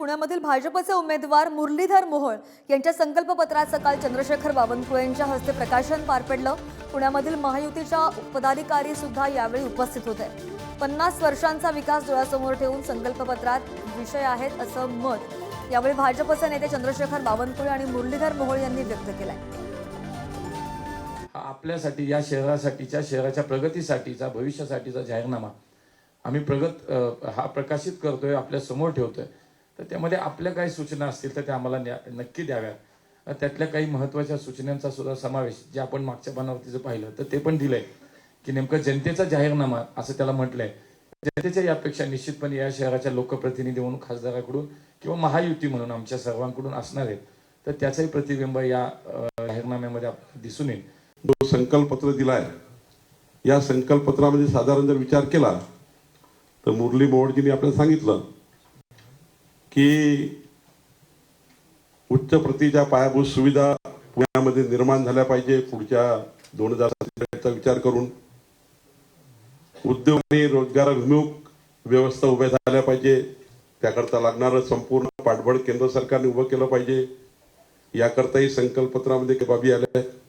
पुण्यामधील भाजपचे उमेदवार मुरलीधर मोहोळ यांच्या संकल्पपत्राचं काल चंद्रशेखर बावनकुळे यांच्या हस्ते प्रकाशन पार पडलं। पुण्यामधील महायुतीच्या पदाधिकारी सुद्धा यावेळी उपस्थित होते। 50 वर्षांचा विकास डोळ्यासमोर ठेवून संकल्पपत्रात विषय आहेत असं मत यावेळी भाजपचे नेते चंद्रशेखर बावनकुळे आणि मुरलीधर मोहोळ यांनी व्यक्त केलंय। आपल्यासाठी या शहरासाठीच्या शहराच्या प्रगतीसाठीचा भविष्यासाठीचा जाहीरनामा आम्ही हा प्रकाशित करतोय, आपल्या समोर ठेवतोय। तर त्यामध्ये आपल्या काही सूचना असतील तर त्या आम्हाला नक्की द्याव्यात। त्यातल्या काही महत्त्वाच्या सूचनांचा सुद्धा समावेश जे आपण मागच्या पानावरती पाहिलं तर ते पण दिलंय की नेमकं जनतेचा जाहीरनामा असं त्याला म्हटलंय। जनतेच्या यापेक्षा निश्चितपणे या शहराच्या लोकप्रतिनिधी म्हणून खासदाराकडून किंवा महायुती म्हणून आमच्या सर्वांकडून असणार आहेत। तर त्याचंही प्रतिबिंब या जाहीरनाम्यामध्ये दिसून येईल। जो संकल्पपत्र दिलाय या संकल्पपत्रामध्ये साधारण जर विचार केला तर मुरली मोहोळजींनी आपल्याला सांगितलं की उच्च प्रतीच्या पायाभूत सुविधा पुण्यामध्ये निर्माण झाल्या पाहिजे। पुढच्या 2030चा विचार करून उद्योग आणि रोजगाराभिमुख व्यवस्था उभ्या झाल्या पाहिजे। त्याकरता लागणारं संपूर्ण पाठबळ केंद्र सरकारने उभं केलं पाहिजे। याकरताही संकल्पपत्रामध्ये बाबी आल्या आहेत।